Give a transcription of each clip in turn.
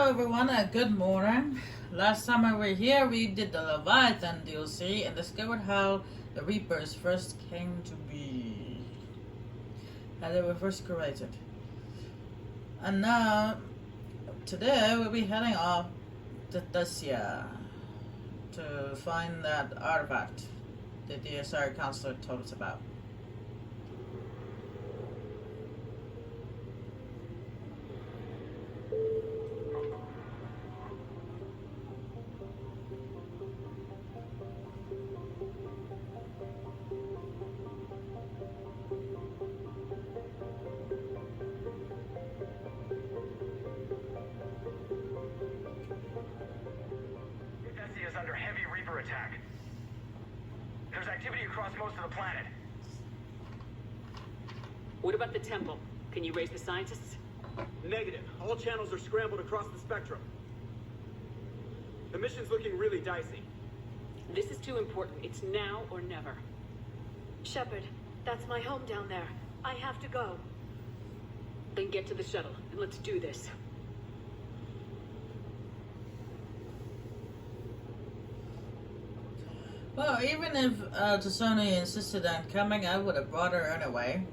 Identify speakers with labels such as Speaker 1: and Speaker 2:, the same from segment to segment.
Speaker 1: Hello everyone and good morning. Last time we were here we did the Leviathan DLC and discovered how the Reapers first came to be. How they were first created. And now, today we'll be heading off to Thessia to find that artifact that the Asari Counselor told us about.
Speaker 2: Thessia is under heavy Reaper attack. There's activity across most of the planet.
Speaker 3: What about the temple? Can you raise the scientists?
Speaker 4: Negative. All channels are scrambled across the spectrum. The mission's looking really dicey.
Speaker 3: This is too important. It's now or never.
Speaker 5: Shepard, that's my home down there. I have to go.
Speaker 3: Then get to the shuttle, and let's do this.
Speaker 1: Well, even if Tasoni insisted on coming, I would have brought her anyway.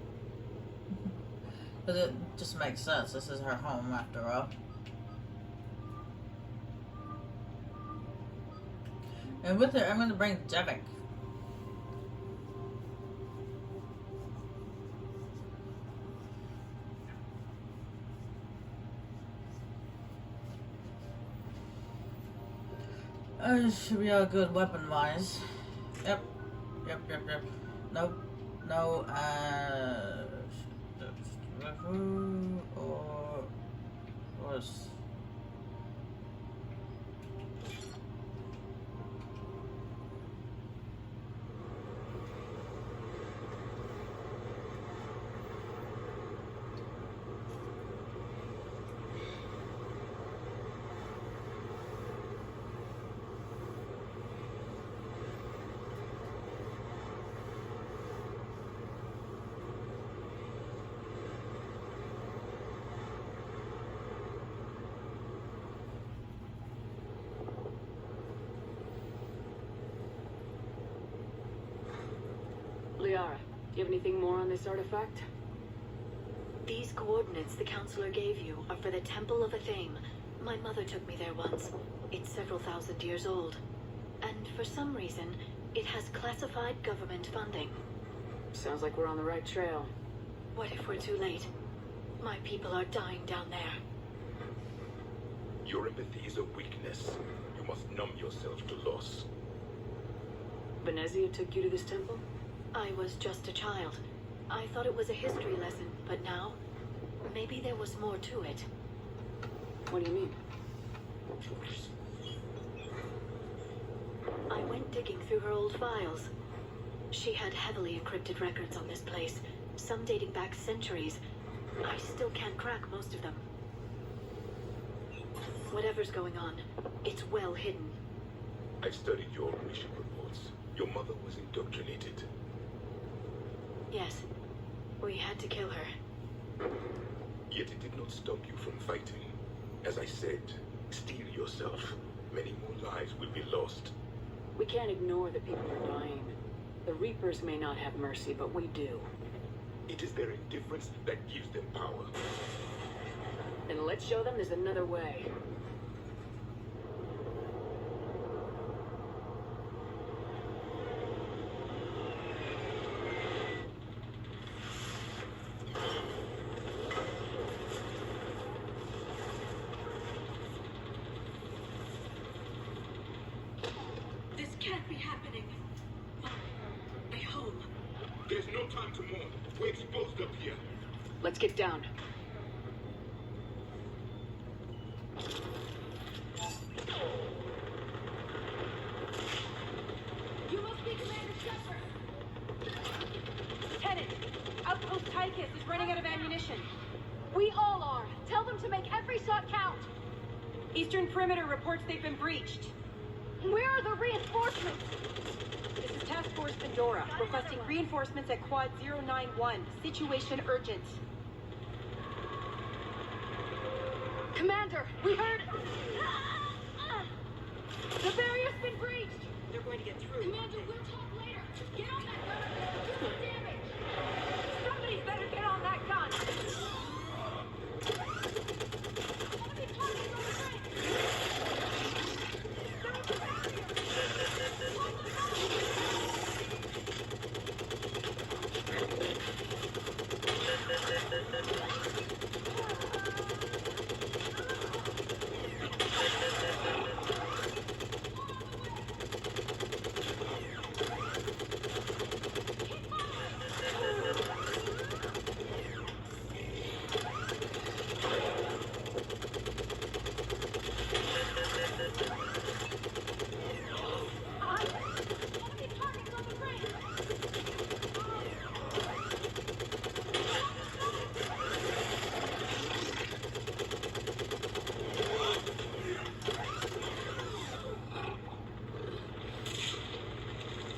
Speaker 1: But it just makes sense. This is her home, after all. And with her, I'm going to bring Devik. Should be all good weapon-wise. Yep. Nope. No, or was...
Speaker 3: Liara, do you have anything more on this artifact?
Speaker 5: These coordinates the counselor gave you are for the Temple of Athame. My mother took me there once. It's several thousand years old. And for some reason, it has classified government funding.
Speaker 3: Sounds like we're on the right trail.
Speaker 5: What if we're too late? My people are dying down there.
Speaker 6: Your empathy is a weakness. You must numb yourself to loss.
Speaker 3: Venezia took you to this temple?
Speaker 5: I was just a child. I thought it was a history lesson, but now, maybe there was more to it.
Speaker 3: What do you mean?
Speaker 5: I went digging through her old files. She had heavily encrypted records on this place, some dating back centuries. I still can't crack most of them. Whatever's going on, it's well hidden.
Speaker 6: I studied your mission reports. Your mother was indoctrinated.
Speaker 5: Yes, we had to kill her.
Speaker 6: Yet it did not stop you from fighting. As I said, steel yourself. Many more lives will be lost.
Speaker 3: We can't ignore that people are dying. The Reapers may not have mercy, but we do.
Speaker 6: It is their indifference that gives them power.
Speaker 3: And let's show them there's another way.
Speaker 5: This can't be happening. My home.
Speaker 6: There's no time to mourn. We're exposed up here.
Speaker 3: Let's get down.
Speaker 5: You must be Commander Shepard.
Speaker 7: Lieutenant, Outpost Tychus is running out of ammunition. We all are. Tell them to make every shot count. Eastern Perimeter reports they've been breached. Where are the reinforcements? This is Task Force Pandora, requesting reinforcements at Quad 091. Situation urgent. Commander, we heard... The barrier's been breached!
Speaker 3: They're going to get through.
Speaker 7: Commander, we'll talk later. Get on that gun and do some damage. Somebody better get on that gun. Enemy targets on the bridge. There is a barrier. Hold the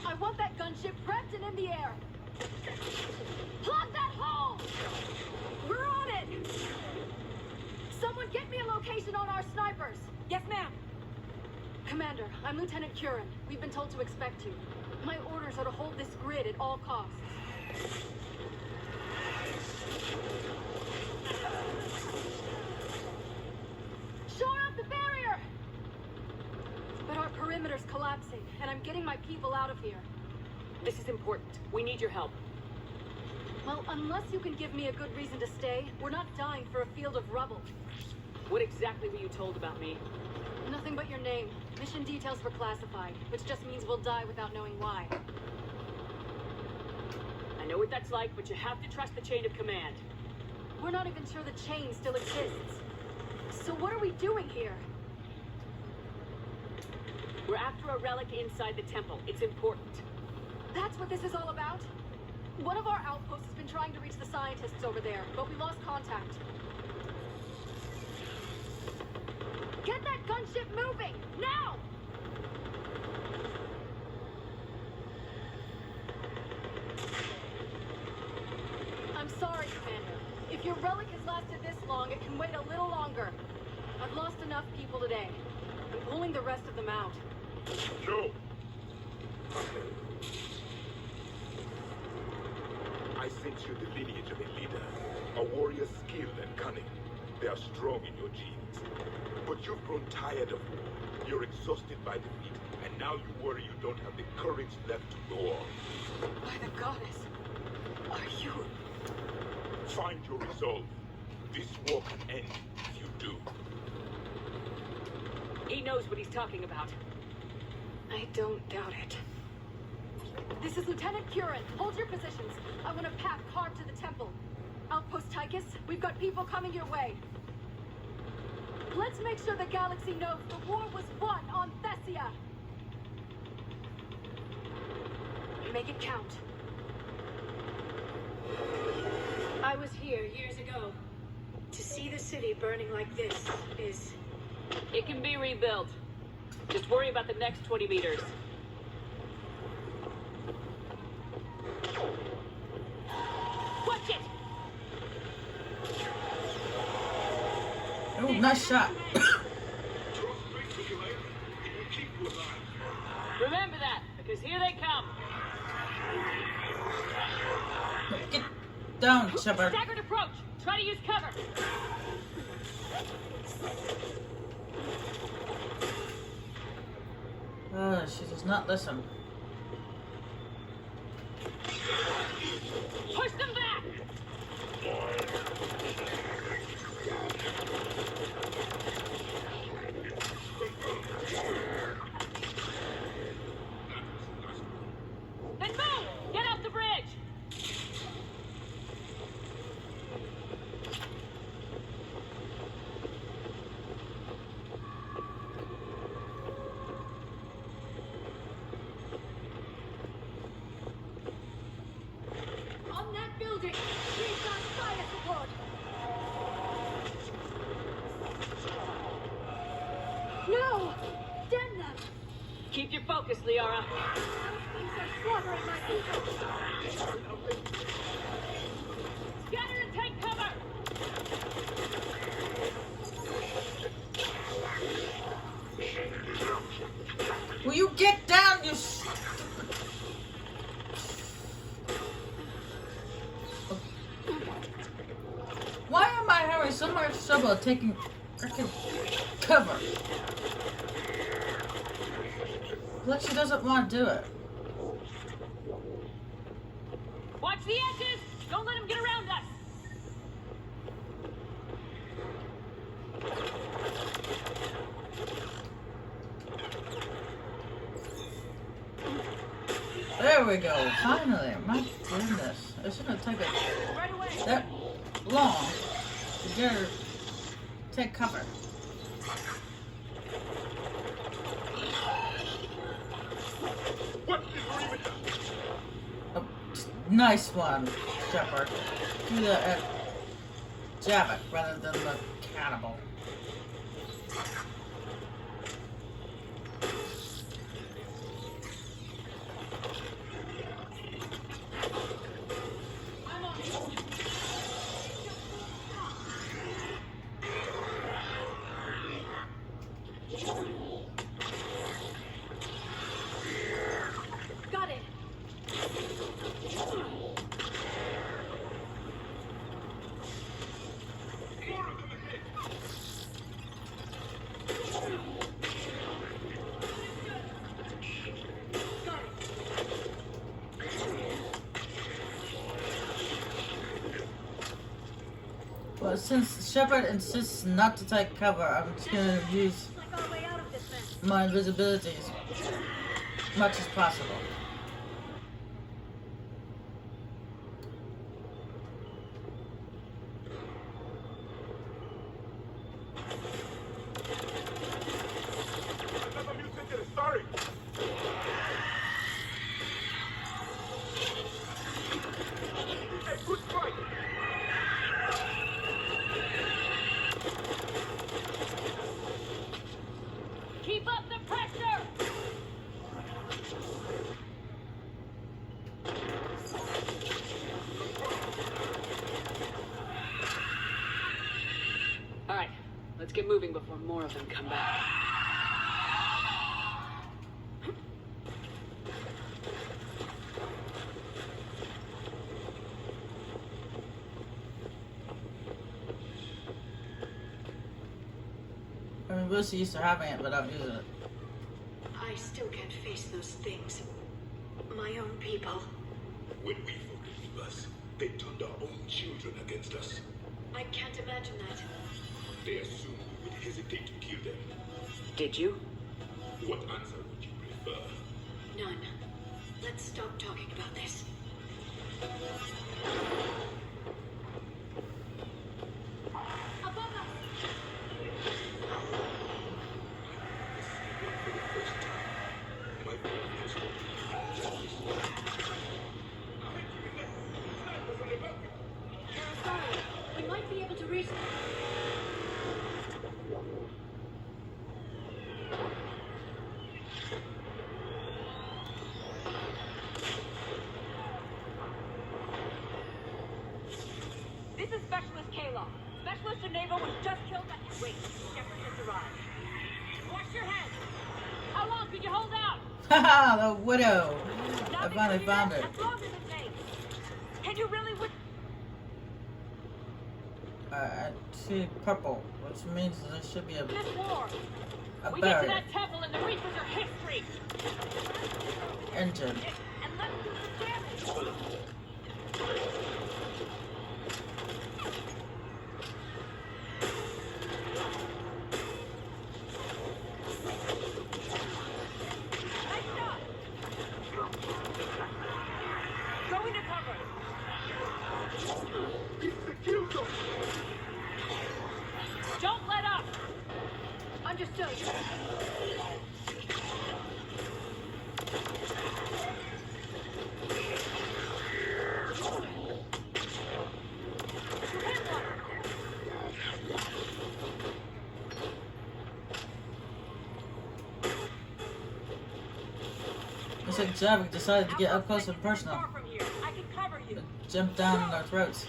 Speaker 7: I want that gunship prepped and in the air. Plug that hole! We're on it! Someone get me a location on our snipers. Yes, ma'am. Commander, I'm Lieutenant Curran. We've been told to expect you. My orders are to hold this grid at all costs. Shore up the barrier! But our perimeter's collapsing, and I'm getting my people out of here.
Speaker 3: This is important. We need your help.
Speaker 7: Well, unless you can give me a good reason to stay, we're not dying for a field of rubble.
Speaker 3: What exactly were you told about me?
Speaker 7: Nothing but your name. Mission details were classified, which just means we'll die without knowing why.
Speaker 3: I know what that's like, but you have to trust the chain of command.
Speaker 7: We're not even sure the chain still exists. So what are we doing here?
Speaker 3: We're after a relic inside the temple. It's important.
Speaker 7: That's what this is all about? One of our outposts has been trying to reach the scientists over there, but we lost contact. Get that gunship moving! Now! I'm sorry, Commander. If your relic has lasted this long, it can wait a little longer. I've lost enough people today. I'm pulling the rest of them out.
Speaker 6: No! I sense you the lineage of a leader, a warrior skilled and cunning. They are strong in your genes. But you've grown tired of war. You're exhausted by defeat, and now you worry you don't have the courage left to go on.
Speaker 7: By the goddess, are you...
Speaker 6: Find your resolve. This war can end if you do.
Speaker 3: He knows what he's talking about.
Speaker 7: I don't doubt it. This is Lieutenant Curran. Hold your positions. I want a path carved to the temple. Outpost Tychus, we've got people coming your way. Let's make sure the galaxy knows the war was won on Thessia. Make it count.
Speaker 5: I was here years ago. To see the city burning like this is...
Speaker 3: It can be rebuilt. Just worry about the next 20 meters. Watch it!
Speaker 1: Oh, nice shot.
Speaker 3: Remember that, because here they come.
Speaker 1: Get down, Shepard.
Speaker 3: Staggered approach. Try to use cover.
Speaker 1: She does not listen.
Speaker 3: Push them back! Then move! Get off the bridge!
Speaker 7: On that building, we've got fire support. No! Damn them!
Speaker 3: Keep your focus, Liara.
Speaker 7: These are slaughtering my people.
Speaker 3: Scatter and take cover!
Speaker 1: taking freaking cover. Look, she doesn't want to do it.
Speaker 7: Watch the edges! Don't let him get around us!
Speaker 1: There we go. Finally. My goodness. It shouldn't take it
Speaker 7: Right away!
Speaker 1: that long to get her take cover.
Speaker 6: What is the perimeter?
Speaker 1: Oh, nice one, Shepard. Do that at Javik rather than the cannibal.
Speaker 7: Got it!
Speaker 6: More of them ahead.
Speaker 1: Well, since Shepard insists not to take cover, I'm just gonna use
Speaker 7: Like our way out of this mess.
Speaker 1: my invisibility as much as possible.
Speaker 6: Another mutant is starting. Hey, good fight.
Speaker 7: Keep up the pressure!
Speaker 3: Alright, let's get moving before more of them come back.
Speaker 1: I mean, Lucy used to having it, but I'm using it.
Speaker 5: I still can't face those things. My own people.
Speaker 6: When we fought the Reapers, they turned our own children against us.
Speaker 5: I can't imagine that.
Speaker 6: They assumed we would hesitate to kill them.
Speaker 3: Did you?
Speaker 6: What answer would you prefer?
Speaker 5: None. Let's stop talking about this.
Speaker 7: Above us!
Speaker 6: For the first time, my body has
Speaker 7: Sorry, we might be able to reach... This is Specialist Kayla. Specialist Geneva was just killed by... Wait, Shepard has arrived. Watch your head! How long could you hold out?
Speaker 1: Haha, the widow! I
Speaker 7: Nothing
Speaker 1: finally
Speaker 7: for you
Speaker 1: found
Speaker 7: yet?
Speaker 1: her.
Speaker 7: As long as it takes. Can you really...
Speaker 1: I see purple, which means there should be a
Speaker 7: This war. We get to
Speaker 1: barrier
Speaker 7: that temple and the Reapers are history.
Speaker 1: engine.
Speaker 7: And let's do some damage. Nice shot. Go into cover.
Speaker 6: It's the kill zone.
Speaker 7: Don't let up. Understood.
Speaker 1: Looks like Javik decided to get up close and personal.
Speaker 7: Far from here. I can cover you.
Speaker 1: Jump down their throats.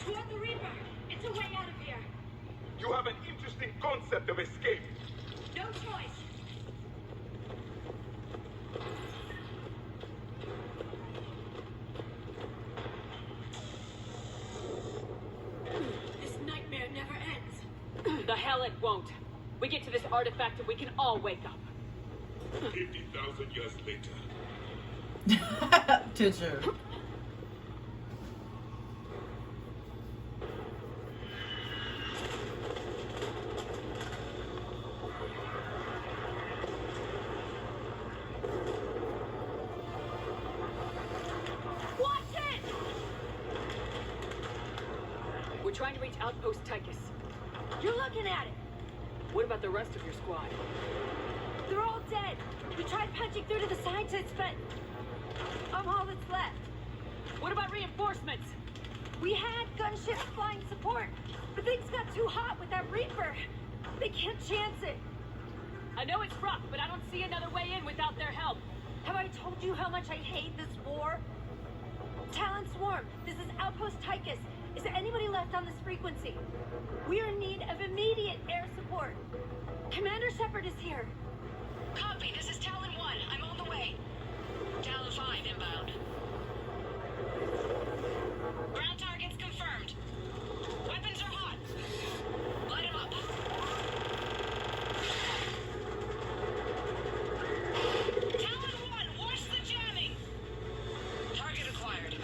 Speaker 7: Toward the Reaper. It's a way out of here.
Speaker 6: You have an interesting concept of escape.
Speaker 7: No choice.
Speaker 3: hell it won't. We get to this artifact and we can all wake up.
Speaker 6: 50,000 years later.
Speaker 1: Teacher.
Speaker 7: Watch it!
Speaker 3: We're trying to reach Outpost Tychus.
Speaker 7: You're looking at it.
Speaker 3: What about the rest of your squad?
Speaker 7: They're all dead. We tried punching through to the scientists, but I'm all that's left.
Speaker 3: What about reinforcements?
Speaker 7: We had gunships flying support, but things got too hot with that Reaper. They can't chance it.
Speaker 3: I know it's rough, but I don't see another way in without their help.
Speaker 7: Have I told you how much I hate this war? Talon Swarm, this is Outpost Tychus. Is there anybody left on this frequency? We are in need of immediate air support. Commander Shepard is here.
Speaker 5: Copy, this is Talon 1. I'm on the way. Talon 5 inbound. Ground targets confirmed. Weapons are hot. Light 'em up. Talon 1, watch the jamming. Target acquired.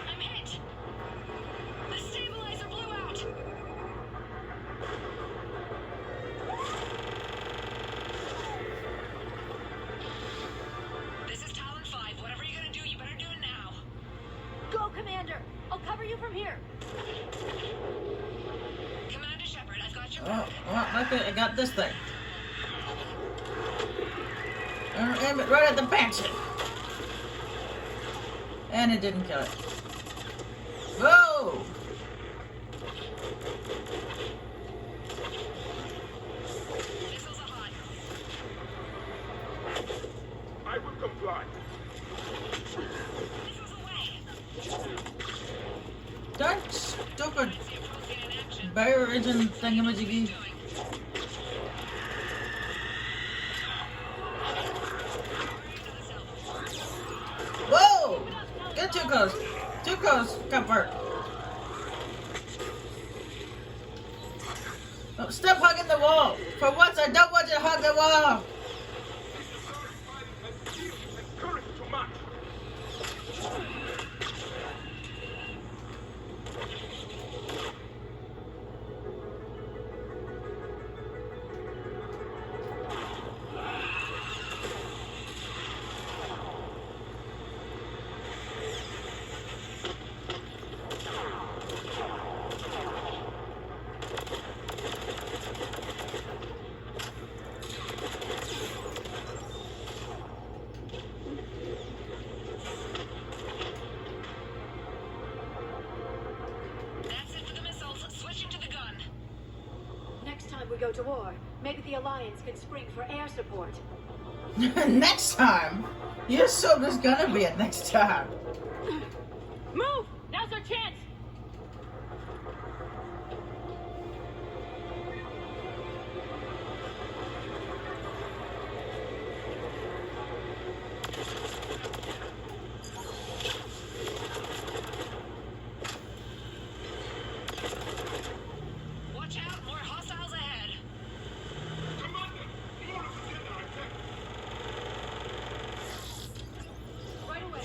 Speaker 5: I'm hit. The stabilizer blew out. This is Talon 5. Whatever you're gonna do, you better do it now.
Speaker 7: Go, Commander. I'll cover you from here.
Speaker 5: Commander Shepard, I've got your
Speaker 1: Oh,
Speaker 5: back.
Speaker 1: well, okay, I got this thing. Aim it right at the Banshee. And it didn't kill it. Whoa!
Speaker 5: Missiles are hot.
Speaker 6: I will comply.
Speaker 5: Missiles away.
Speaker 1: That stupid
Speaker 5: See a Prothean in action.
Speaker 1: barrier engine thingamajiggy.
Speaker 5: Doing.
Speaker 1: Whoa! Get too close. Too close, comfort. Oh, stop hugging the wall. For once, I don't want you to hug the wall.
Speaker 6: Courage too much.
Speaker 5: That's it for the missiles. Switching to the gun.
Speaker 7: Next time we go to war, maybe the Alliance can spring for air support.
Speaker 1: Next time? You're so there's gonna be a next time.
Speaker 3: Move! Now's our chance!
Speaker 5: Watch out, more hostiles ahead.
Speaker 6: Commander, more of the Jedi attack.
Speaker 7: Right away.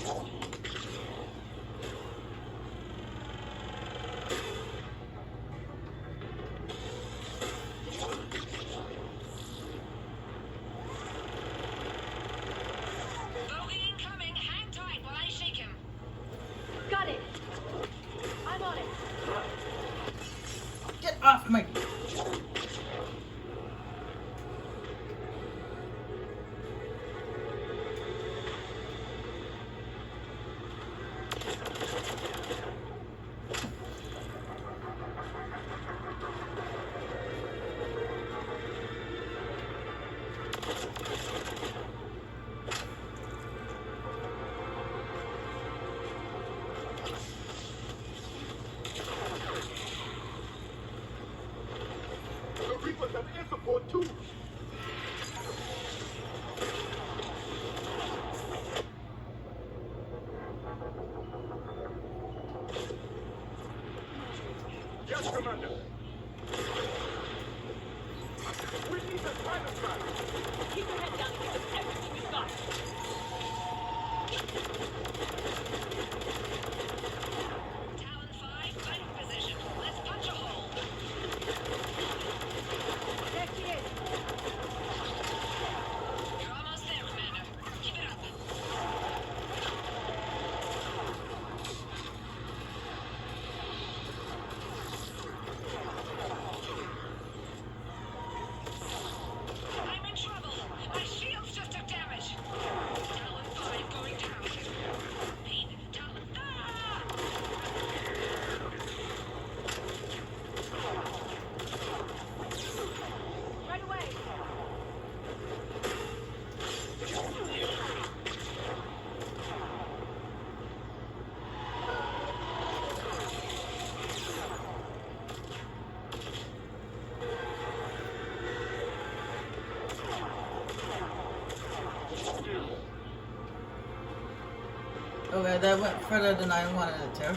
Speaker 1: Okay, that went further than I wanted it to.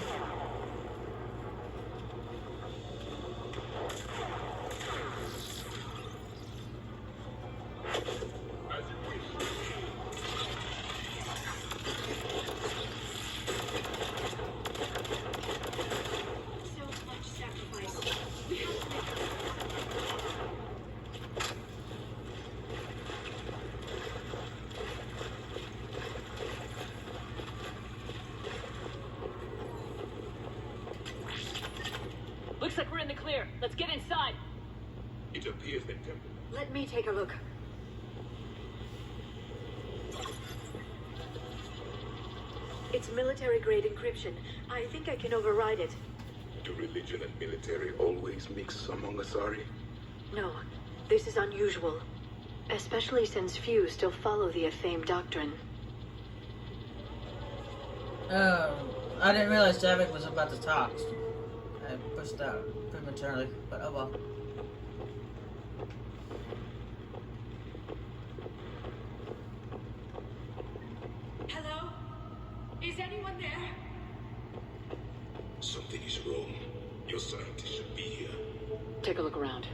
Speaker 5: So much sacrifice. We have to make
Speaker 3: Looks like we're in the clear. Let's get inside.
Speaker 6: It appears the temple.
Speaker 3: Let me take a look.
Speaker 5: It's military-grade encryption. I think I can override it.
Speaker 6: Do religion and military always mix among Asari?
Speaker 5: No, this is unusual. Especially since few still follow the Athame doctrine.
Speaker 1: I didn't realize Javik was about to talk. I pushed out prematurely, but oh well.
Speaker 7: Hello? Is anyone there?
Speaker 6: Something is wrong. Your scientist should be here.
Speaker 3: Take a look around.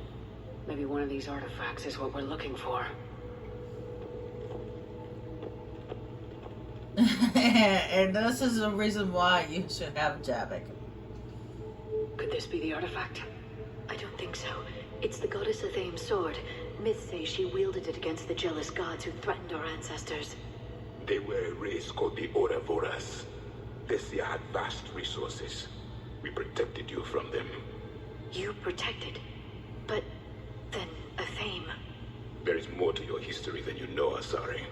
Speaker 3: Maybe one of these artifacts is what we're looking for.
Speaker 1: And this is the reason why you should have Javik.
Speaker 3: Could this be the artifact?
Speaker 5: I don't think so. It's the goddess Athame's sword. Myths say she wielded it against the jealous gods who threatened our ancestors.
Speaker 6: They were a race called the Oravoras. Thessia had vast resources. We protected you from them.
Speaker 5: You protected. But then Athame.
Speaker 6: There is more to your history than you know, Asari.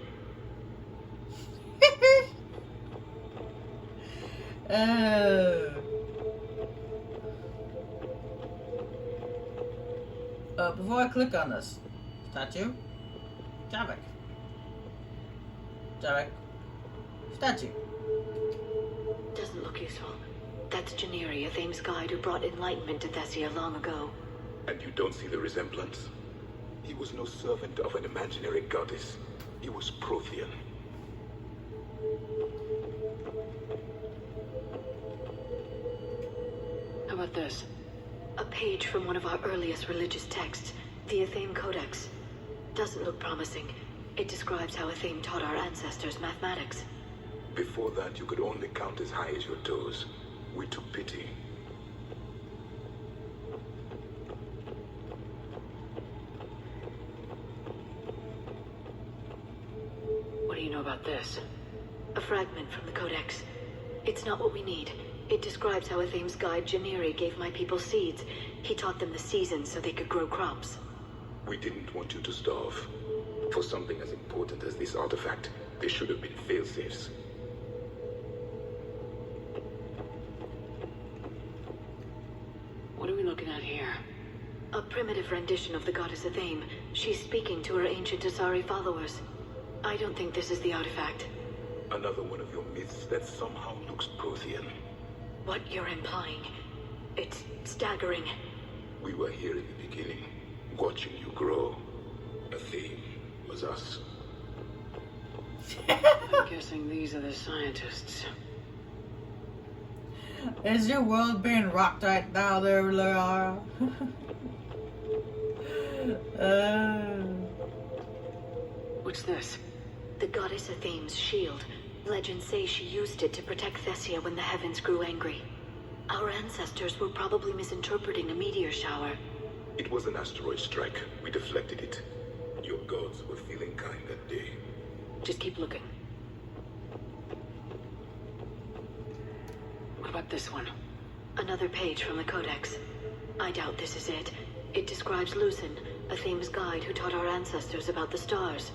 Speaker 1: Before I click on this statue, Javik. Javik. Statue.
Speaker 5: Doesn't look useful. That's Janiri, Athame's guide who brought enlightenment to Thessia long ago.
Speaker 6: And you don't see the resemblance? He was no servant of an imaginary goddess. He was Prothean.
Speaker 3: How about this?
Speaker 5: A page from one of our earliest religious texts, the Athame Codex. Doesn't look promising. It describes how Athame taught our ancestors mathematics.
Speaker 6: Before that, you could only count as high as your toes. We took pity.
Speaker 3: What do you know about this?
Speaker 5: A fragment from the Codex. It's not what we need. It describes how Athame's guide Janiri gave my people seeds. He taught them the seasons so they could grow crops.
Speaker 6: We didn't want you to starve. For something as important as this artifact, there should have been fail-safes.
Speaker 3: What are we looking at here?
Speaker 5: A primitive rendition of the goddess Athame. She's speaking to her ancient Asari followers. I don't think this is the artifact.
Speaker 6: Another one of your myths that somehow looks Prothean.
Speaker 5: What you're implying, it's staggering.
Speaker 6: We were here in the beginning, watching you grow. Athame was us.
Speaker 3: I'm guessing these are the scientists.
Speaker 1: Is your world being rocked right now there, Lara?
Speaker 3: What's this?
Speaker 5: The goddess Athame's shield. Legends say she used it to protect Thessia when the heavens grew angry. Our ancestors were probably misinterpreting a meteor shower.
Speaker 6: It was an asteroid strike. We deflected it. Your gods were feeling kind that day.
Speaker 3: Just keep looking. What about this one?
Speaker 5: Another page from the Codex. I doubt this is it. It describes Lucen, Athame's guide who taught our ancestors about the stars.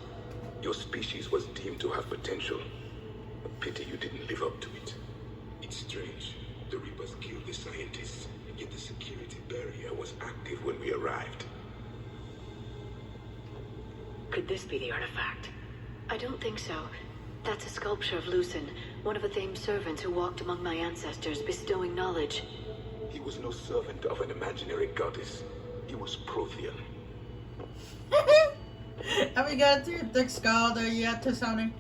Speaker 6: Your species was deemed to have potential. A pity you didn't live up to it. It's strange. The Reapers killed the scientists, yet the security barrier was active when we arrived.
Speaker 3: Could this be the artifact?
Speaker 5: I don't think so. That's a sculpture of Lucen, one of Athame's servants who walked among my ancestors, bestowing knowledge.
Speaker 6: He was no servant of an imaginary goddess. He was Prothean.
Speaker 1: Have you got your thick skull there yet, Tony?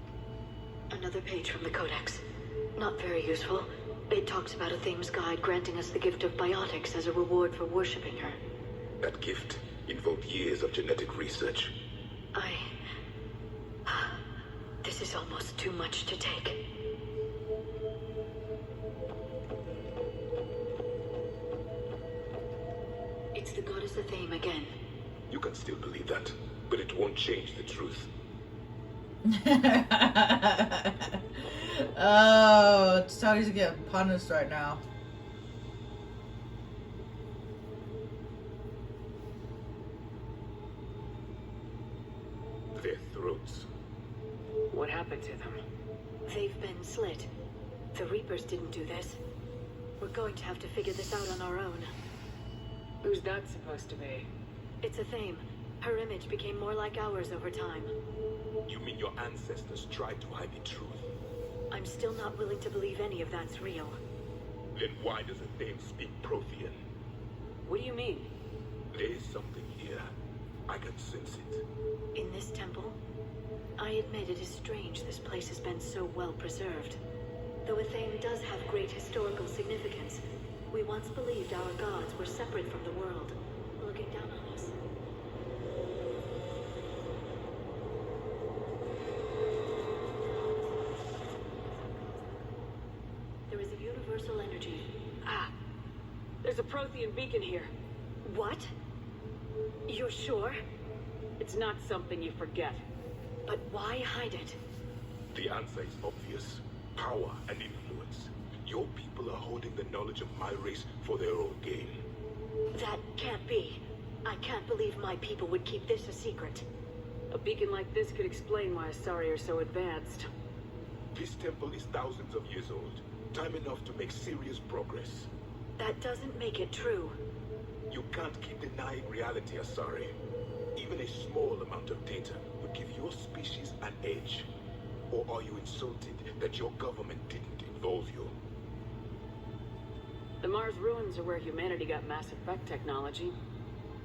Speaker 5: Another page from the Codex. Not very useful. It talks about a Thames guide granting us the gift of biotics as a reward for worshipping her.
Speaker 6: That gift involved years of genetic research.
Speaker 5: This is almost too much to take. It's the goddess Athame again.
Speaker 6: You can still believe that, but it won't change the truth.
Speaker 1: Oh, Tony's getting punished right now.
Speaker 6: Their throats.
Speaker 3: What happened to them?
Speaker 5: They've been slit. The Reapers didn't do this. We're going to have to figure this out on our own.
Speaker 3: Who's that supposed to be?
Speaker 5: It's Athame. Her image became more like ours over time.
Speaker 6: You mean your ancestors tried to hide the truth?
Speaker 5: I'm still not willing to believe any of that's real.
Speaker 6: Then why does Athame speak Prothean?
Speaker 3: What do you mean?
Speaker 6: There is something here. I can sense it.
Speaker 5: In this temple? I admit it is strange this place has been so well preserved. Though Athame does have great historical significance, we once believed our gods were separate from the world, looking down on us. There is a universal energy.
Speaker 3: Ah! There's a Prothean beacon here.
Speaker 5: What? You're sure?
Speaker 3: It's not something you forget.
Speaker 5: But why hide it?
Speaker 6: The answer is obvious. Power and influence. Your people are holding the knowledge of my race for their own gain.
Speaker 5: That can't be. I can't believe my people would keep this a secret.
Speaker 3: A beacon like this could explain why Asari are so advanced.
Speaker 6: This temple is thousands of years old. Time enough to make serious progress.
Speaker 5: That doesn't make it true.
Speaker 6: You can't keep denying reality, Asari. Even a small amount of data would give your species an edge. Or are you insulted that your government didn't involve you?
Speaker 3: The Mars ruins are where humanity got Mass Effect technology.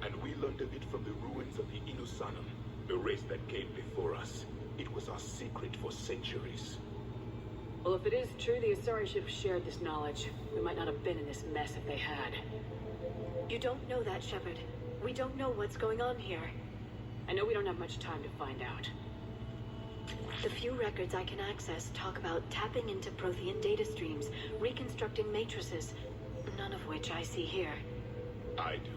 Speaker 6: And we learned of it from the ruins of the Inusanum, the race that came before us. It was our secret for centuries.
Speaker 3: Well, if it is true the Asari should have shared this knowledge, we might not have been in this mess if they had.
Speaker 5: You don't know that, Shepard. We don't know what's going on here.
Speaker 3: I know we don't have much time to find out.
Speaker 5: The few records I can access talk about tapping into Prothean data streams, reconstructing matrices, none of which I see here.
Speaker 6: I do.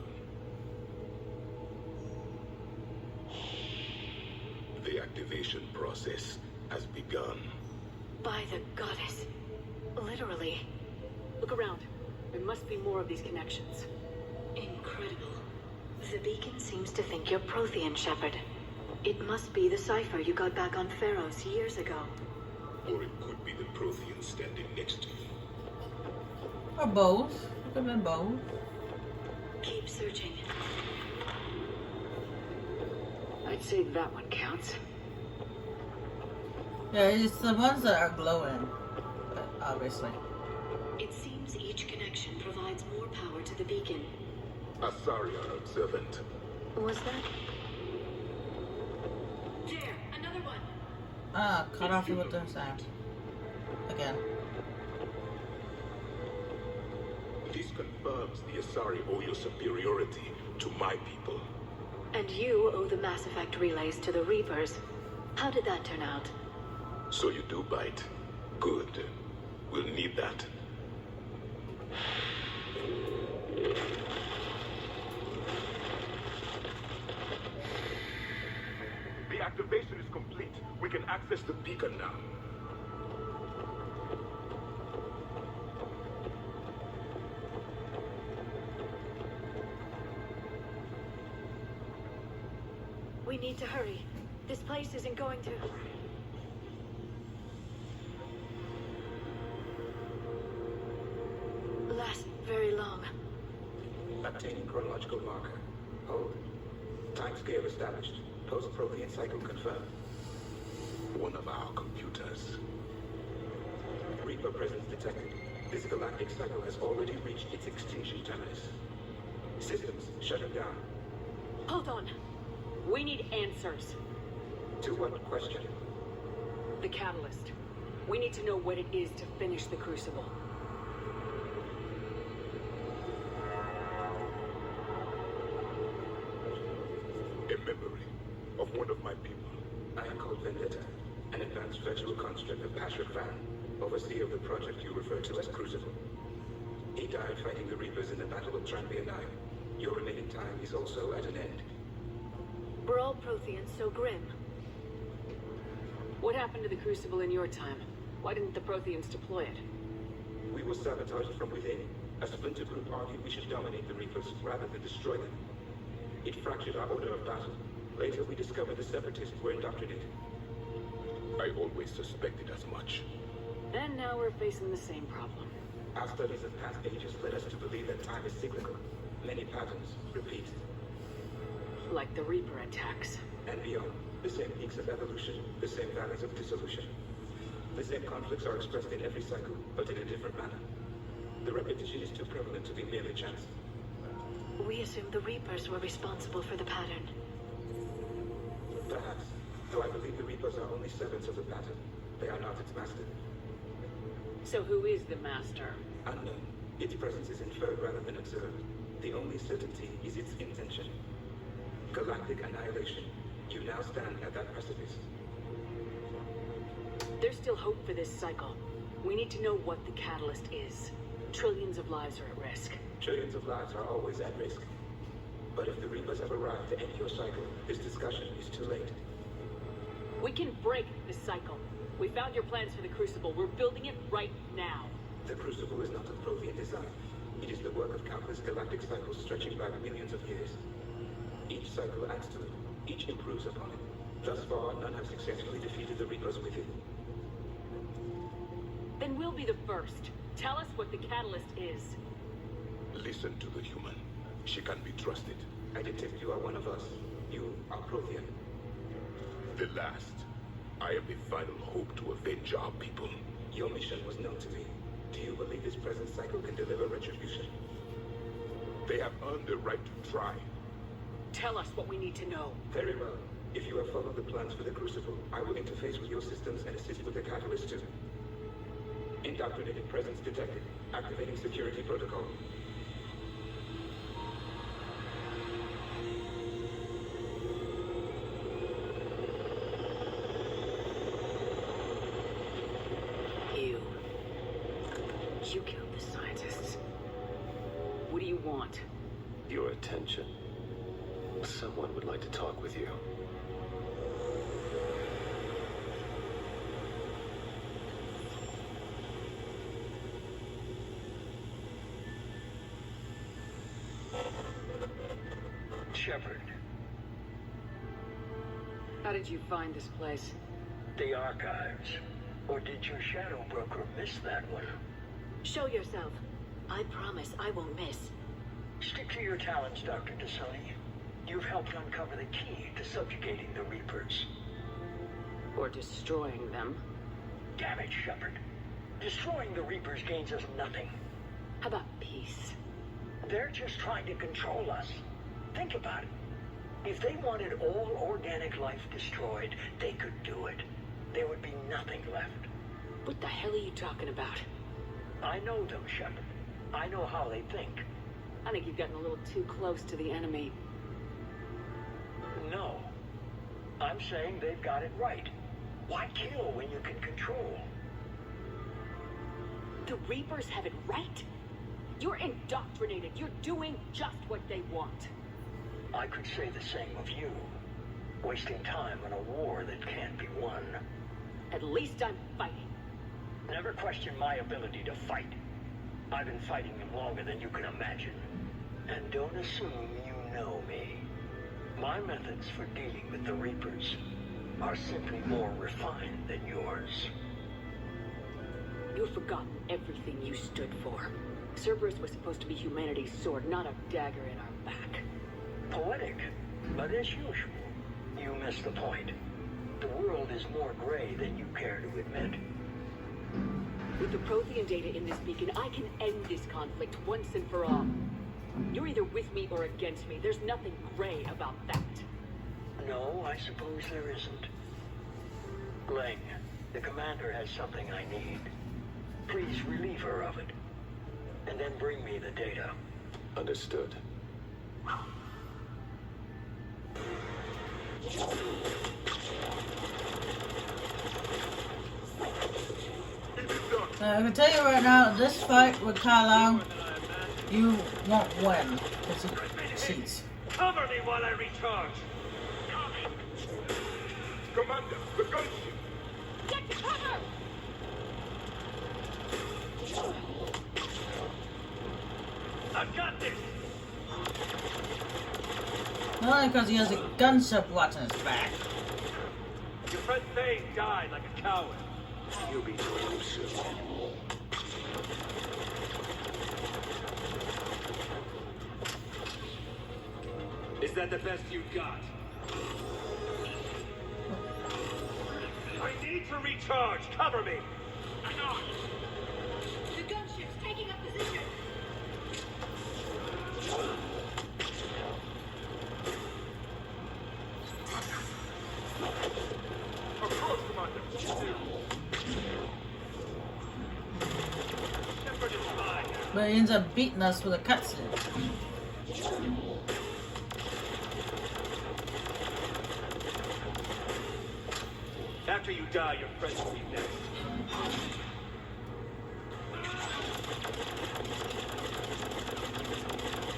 Speaker 6: The activation process has begun.
Speaker 5: By the goddess. Literally.
Speaker 3: Look around. There must be more of these connections.
Speaker 5: Incredible. The beacon seems to think you're Prothean, Shepard. It must be the cipher you got back on Pharaohs years ago.
Speaker 6: Or it could be the Prothean standing next to you.
Speaker 1: Or both. It could have been both.
Speaker 5: Keep searching.
Speaker 3: I'd say that one counts.
Speaker 1: Yeah, it's the ones that are glowing. Obviously.
Speaker 5: It seems each connection provides more power to the beacon.
Speaker 6: Asari are observant.
Speaker 5: Was that? There, another one.
Speaker 1: Ah, cut off you with the sound. Again.
Speaker 6: This confirms the Asari owe your superiority to my people.
Speaker 5: And you owe the Mass Effect relays to the Reapers. How did that turn out?
Speaker 6: So you do bite. Good. We'll need that. The activation is complete. We can access the beacon now.
Speaker 5: We need to hurry. This place isn't going to... last very long.
Speaker 8: Obtaining chronological marker. Hold. Timescale established. Post-Prothean cycle confirmed.
Speaker 6: One of our computers.
Speaker 8: Reaper presence detected. This galactic cycle has already reached its extinction terminus. Systems shutting down.
Speaker 5: Hold on.
Speaker 3: We need answers.
Speaker 8: To what question?
Speaker 3: The catalyst. We need to know what it is to finish the Crucible.
Speaker 6: A memory of one of my people.
Speaker 8: I am called Vendetta, an advanced virtual construct of Paragon, overseer of the project you refer to as Crucible. He died fighting the Reapers in the Battle of Trilogy. Your remaining time is also at an end.
Speaker 5: Were all Protheans so grim?
Speaker 3: What happened to the Crucible in your time? Why didn't the Protheans deploy it?
Speaker 8: We were sabotaged from within. A splinter group argued we should dominate the Reapers rather than destroy them. It fractured our order of battle. Later, we discovered the Separatists were indoctrinated.
Speaker 6: I always suspected as much.
Speaker 3: And now we're facing the same problem.
Speaker 8: Our studies of past ages led us to believe that time is cyclical. Many patterns repeat.
Speaker 3: Like the Reaper attacks.
Speaker 8: And beyond, the same peaks of evolution, the same valleys of dissolution. The same conflicts are expressed in every cycle, but in a different manner. The repetition is too prevalent to be merely chance.
Speaker 5: We assumed the Reapers were responsible for the pattern.
Speaker 8: Perhaps, though I believe the Reapers are only servants of the pattern. They are not its master.
Speaker 3: So who is the master?
Speaker 8: Unknown. Its presence is inferred rather than observed. The only certainty is its intention. Galactic annihilation. You now stand at that precipice.
Speaker 3: There's still hope for this cycle. We need to know what the catalyst is. Trillions of lives are at risk.
Speaker 8: Trillions of lives are always at risk. But if the Reapers have arrived to end your cycle, this discussion is too late.
Speaker 3: We can break this cycle. We found your plans for the Crucible. We're building it right now.
Speaker 8: The Crucible is not of Prothean design. It is the work of countless galactic cycles stretching back millions of years. Each cycle adds to it. Each improves upon it. Thus far, none have successfully defeated the Reapers with it.
Speaker 3: Then we'll be the first. Tell us what the catalyst is.
Speaker 6: Listen to the human. She can be trusted.
Speaker 8: I detect you are one of us. You are Prothean.
Speaker 6: The last. I am the final hope to avenge our people.
Speaker 8: Your mission was known to me. Do you believe this present cycle can deliver retribution?
Speaker 6: They have earned the right to try.
Speaker 3: Tell us what we need to know.
Speaker 8: Very well. If you have followed the plans for the Crucible, I will interface with your systems and assist with the catalyst too. Indoctrinated presence detected. Activating security protocol.
Speaker 3: You killed the scientists. What do you want?
Speaker 9: Your attention. Someone would like to talk with you.
Speaker 10: Shepard,
Speaker 3: How did you find this place?
Speaker 10: the archives. Or did your shadow broker miss that one?
Speaker 5: Show yourself. I promise I won't miss.
Speaker 10: Stick to your talents, Dr. Thessia. You've helped uncover the key to subjugating the Reapers.
Speaker 3: Or destroying them?
Speaker 10: Damn it, Shepard. Destroying the Reapers gains us nothing.
Speaker 3: How about peace?
Speaker 10: They're just trying to control us. Think about it. If they wanted all organic life destroyed, they could do it. There would be nothing left.
Speaker 3: What the hell are you talking about?
Speaker 10: I know them, Shepard. I know how they think.
Speaker 3: I think you've gotten a little too close to the enemy.
Speaker 10: No. I'm saying they've got it right. Why kill when you can control?
Speaker 3: The Reapers have it right? You're indoctrinated. You're doing just what they want.
Speaker 10: I could say the same of you. Wasting time on a war that can't be won.
Speaker 3: At least I'm fighting.
Speaker 10: Never question my ability to fight. I've been fighting them longer than you can imagine. And don't assume you know me. My methods for dealing with the Reapers are simply more refined than yours.
Speaker 3: You've forgotten everything you stood for. Cerberus was supposed to be humanity's sword, not a dagger in our back.
Speaker 10: Poetic, but as usual, you missed the point. The world is more gray than you care to admit.
Speaker 3: With the Prothean data in this beacon, I can end this conflict once and for all. You're either with me or against me. There's nothing gray about that.
Speaker 10: No, I suppose there isn't. Lang, The commander has something I need. Please relieve her of it. And then bring me the data.
Speaker 9: Understood.
Speaker 1: I can tell you right now, this fight with Kyle, you won't win because he cheats.
Speaker 2: Cover me while I recharge.
Speaker 6: Commander, the gunship!
Speaker 7: Get to cover!
Speaker 2: I've got this.
Speaker 1: Not only because he has a gunship watching his back.
Speaker 2: Your friend Thane died like a coward.
Speaker 9: You'll be through soon.
Speaker 2: Is that the best you've got? I need to recharge. Cover me.
Speaker 7: The gunship's taking up position.
Speaker 6: Of course, Commander.
Speaker 2: Shepard is fine.
Speaker 1: But he ends up beating us with a cutscene.
Speaker 2: After you die, your friends will be next.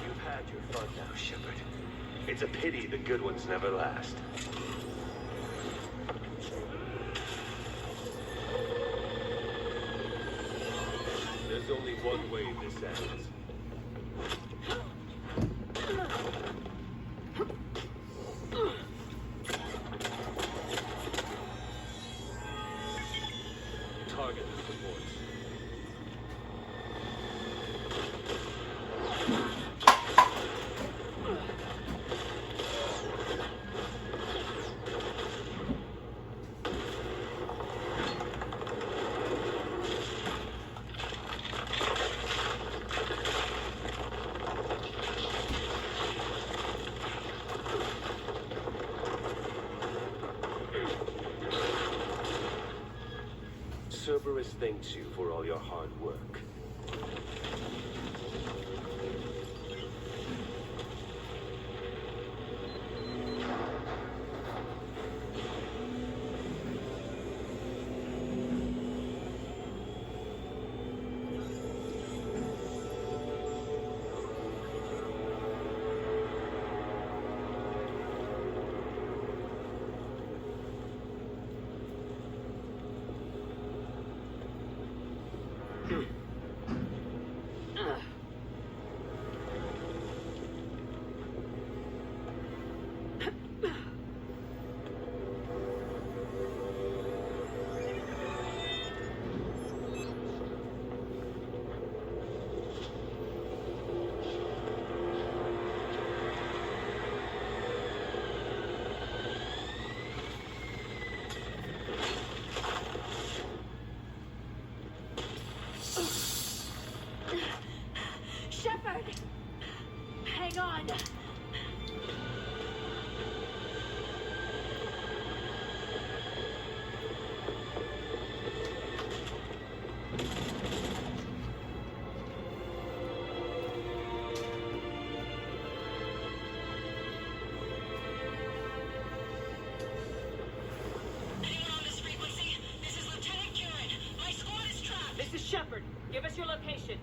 Speaker 9: You've had your fun now, Shepard. It's a pity the good ones never last.
Speaker 6: There's only one way this ends.
Speaker 9: Target reports. Cerberus thanks you for all your hard work.
Speaker 7: Shepard! Hang on. This is Shepard. Give us your location.